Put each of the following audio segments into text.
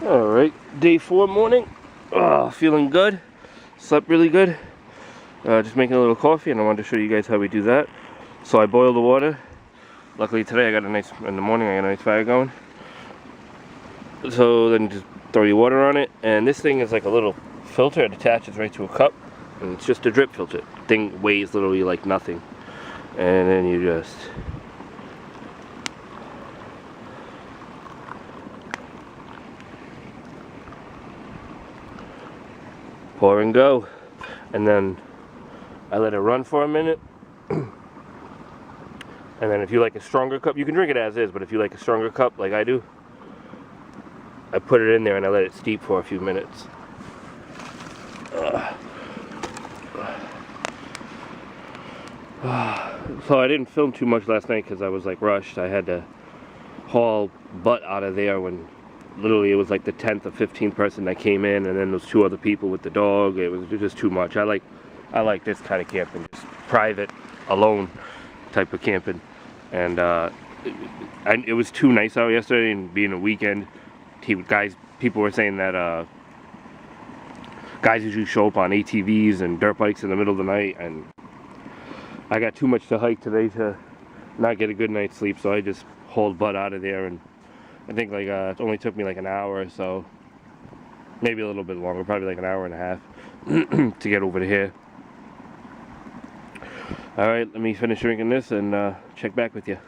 Alright, day 4 morning. Feeling good. Slept really good. Just making a little coffee, and I wanted to show you guys how we do that. So I boil the water. Luckily today I got a nice, in the morning I got a nice fire going. So then just throw your water on it, and this thing is like a little filter. It attaches right to a cup, and it's just a drip filter. Thing weighs literally like nothing. And then you just pour and go. And then I let it run for a minute. And then if you like a stronger cup, you can drink it as is, but if you like a stronger cup like I do, I put it in there and I let it steep for a few minutes. So I didn't film too much last night because I was like rushed. I had to haul butt out of there when literally it was like the 10th or 15th person that came in, and then those 2 other people with the dog. It was just too much. I like this kind of camping, just private, alone type of camping. And it was too nice out yesterday, and being a weekend, people were saying that guys usually show up on ATVs and dirt bikes in the middle of the night, and I got too much to hike today to not get a good night's sleep, so I just hauled butt out of there. And I think like it only took me like an hour or so, maybe a little bit longer, probably like an hour and a half to get over to here. Alright, let me finish drinking this and check back with you.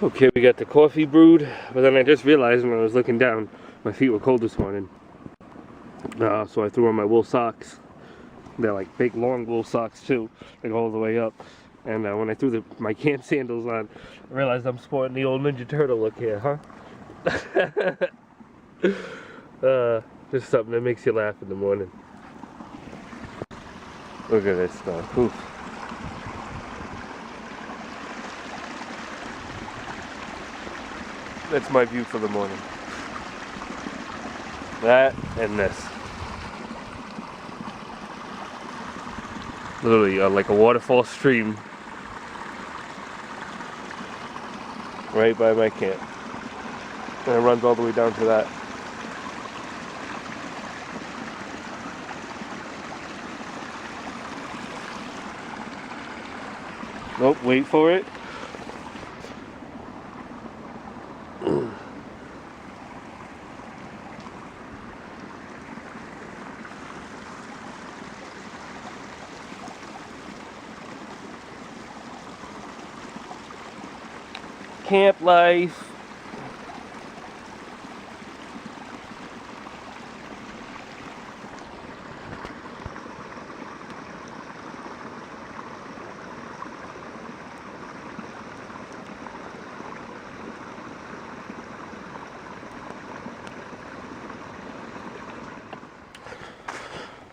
Okay, we got the coffee brewed, but then I just realized when I was looking down, my feet were cold this morning. So I threw on my wool socks. They're like big long wool socks too, they go all the way up. And when I threw my camp sandals on, I realized I'm sporting the old Ninja Turtle look here, huh? Just something that makes you laugh in the morning. Look at this stuff. Oof. That's my view for the morning. That and this. Literally like a waterfall stream right by my camp. And it runs all the way down to that. Nope, wait for it. Camp life.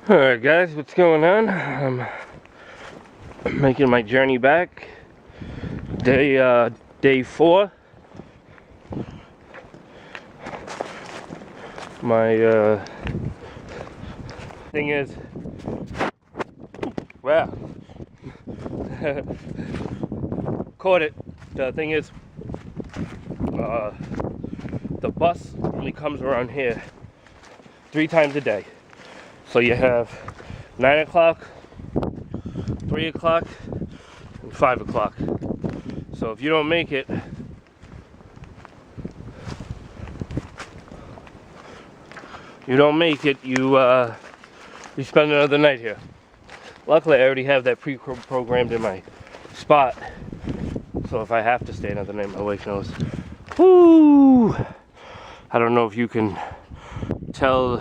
Alright guys, what's going on? I'm making my journey back. Day 4. My thing is, wow, caught it. The thing is, the bus only comes around here 3 times a day. So you have 9 o'clock, 3 o'clock, and 5 o'clock. So if you don't make it, you spend another night here. Luckily, I already have that pre-programmed in my spot. So if I have to stay another night, my wife knows. Whoo! I don't know if you can tell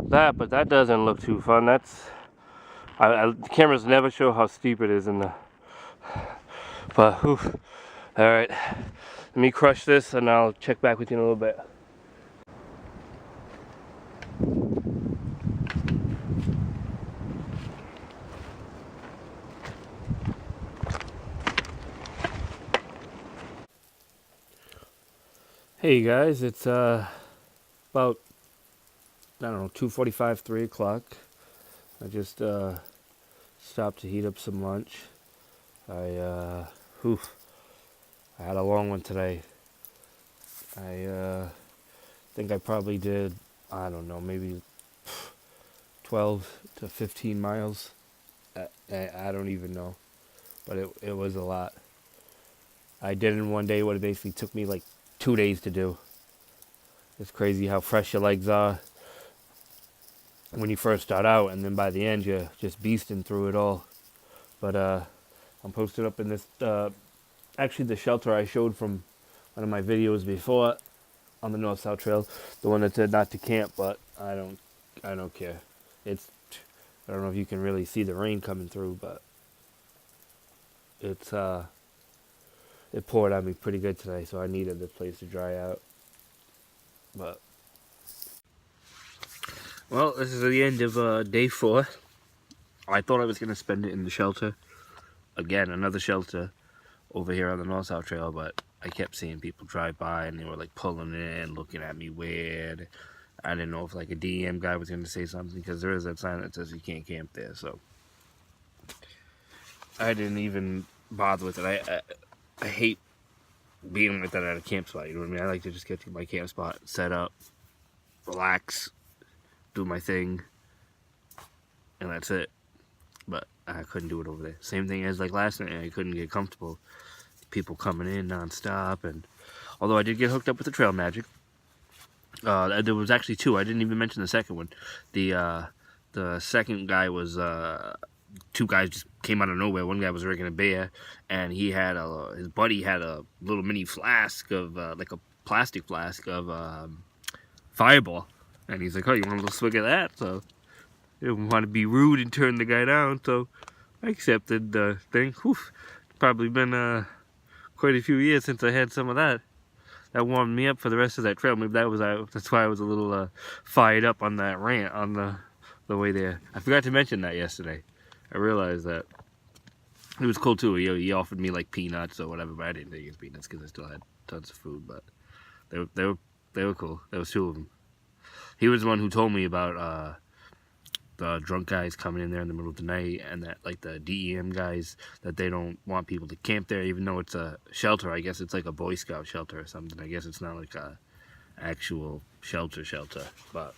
that, but that doesn't look too fun. The cameras never show how steep it is in the. But oof. All right, let me crush this, and I'll check back with you in a little bit. Hey guys, it's about, I don't know, 2:45, 3 o'clock. I just stopped to heat up some lunch. I Whew. I had a long one today. I think I probably did, I don't know, maybe 12 to 15 miles. I don't even know, but it was a lot. I did it in one day what it basically took me like 2 days to do. It's crazy how fresh your legs are when you first start out, and then by the end you're just beasting through it all. But I'm posted up in this, actually the shelter I showed from one of my videos before on the North-South Trail, the one that said not to camp, but I don't care. I don't know if you can really see the rain coming through, but it poured on me pretty good today, so I needed this place to dry out. But well, this is the end of day 4. I thought I was going to spend it in the shelter. Again, another shelter over here on the North-South Trail, but I kept seeing people drive by and they were like pulling in, looking at me weird. I didn't know if like a DEM guy was going to say something, because there is that sign that says you can't camp there, so I didn't even bother with it. I hate being like that at a camp spot, you know what I mean? I like to just get to my camp spot, set up, relax, do my thing, and that's it. But I couldn't do it over there. Same thing as like last night, I couldn't get comfortable. People coming in non-stop, and although I did get hooked up with the Trail Magic, there was actually 2. I didn't even mention the second one. The second guy was 2 guys just came out of nowhere. One guy was rigging a bear, and he had his buddy had a little mini flask of like a plastic flask of Fireball, and he's like, "Oh, you want a little swig of that?" So I didn't want to be rude and turn the guy down, so I accepted the thing. Whew. Probably been quite a few years since I had some of that. That warmed me up for the rest of that trail. Maybe that's why I was a little fired up on that rant on the way there. I forgot to mention that yesterday. I realized that. It was cool too. He offered me like peanuts or whatever, but I didn't take his peanuts because I still had tons of food. But they were cool. There was 2 of them. He was the one who told me about the drunk guys coming in there in the middle of the night, and that like the DEM guys, that they don't want people to camp there, even though it's a shelter. I guess it's like a Boy Scout shelter or something. I guess it's not like a actual shelter, but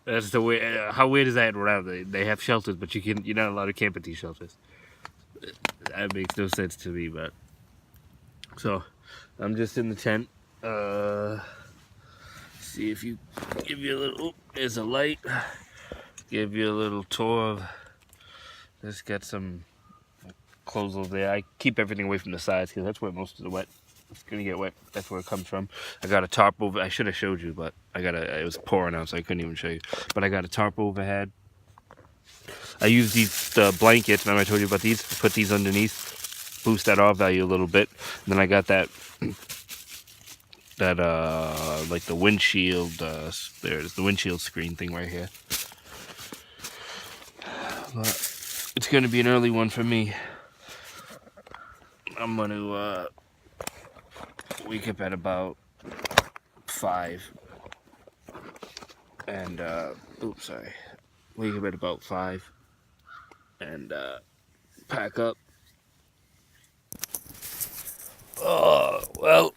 that's the way. How weird is that? Whatever, they have shelters, but you're not allowed to camp at these shelters. That makes no sense to me. But so I'm just in the tent. See if you give you a little. Oh, there's a light. Give you a little tour of. Just got some clothes over there. I keep everything away from the sides because that's where most of the wet. It's gonna get wet. That's where it comes from. I got a tarp over. I should have showed you, but it was pouring out, so I couldn't even show you. But I got a tarp overhead. I use these blankets. Remember I told you about these? I put these underneath, boost that R value a little bit. And then I got that like the windshield. There's the windshield screen thing right here. But it's gonna be an early one for me. I'm gonna wake up at about 5. And wake up at about 5 and pack up. Well,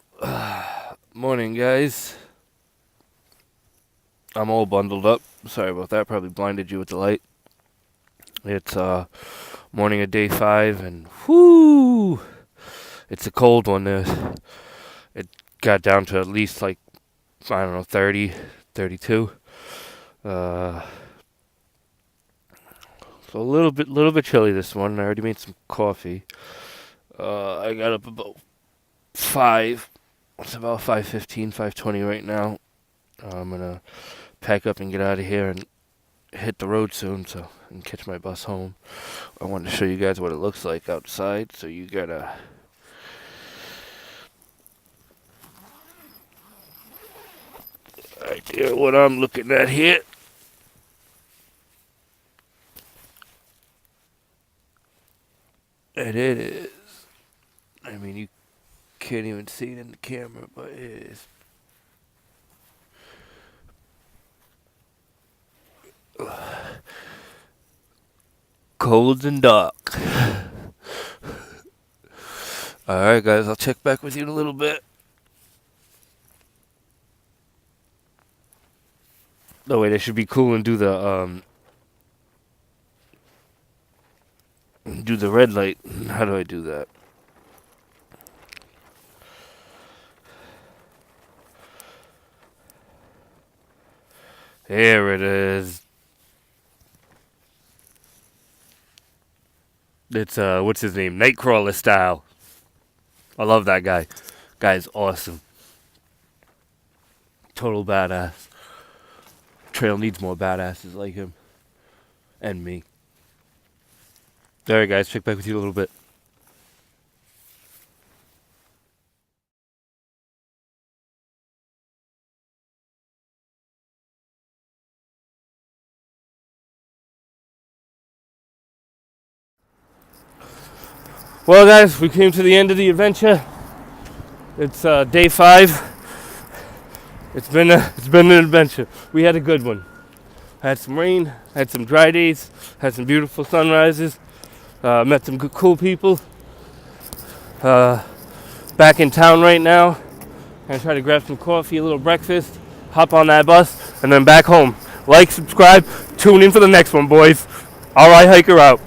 morning guys. I'm all bundled up. Sorry about that, probably blinded you with the light. It's morning of day 5, and whoo, it's a cold one. It got down to at least like, I don't know, 30, 32. So a little bit chilly this morning. I already made some coffee. I got up about 5. It's about 5:15, 5:20 right now. I'm gonna pack up and get out of here and hit the road soon, so I can catch my bus home. I wanted to show you guys what it looks like outside, so you got a idea what I'm looking at here. And it is. I mean, you can't even see it in the camera, but it is. Cold and dark. Alright, guys, I'll check back with you in a little bit. No, wait, I should be cool and do the red light. How do I do that? There it is. It's what's his name? Nightcrawler style. I love that guy. Guy's awesome. Total badass. Trail needs more badasses like him. And me. Alright, guys, check back with you in a little bit. Well, guys, we came to the end of the adventure. It's day 5. It's been an adventure. We had a good one. Had some rain, had some dry days, had some beautiful sunrises. Met some good, cool people. Back in town right now. Gonna try to grab some coffee, a little breakfast, hop on that bus, and then back home. Like, subscribe, tune in for the next one, boys. All right, hiker out.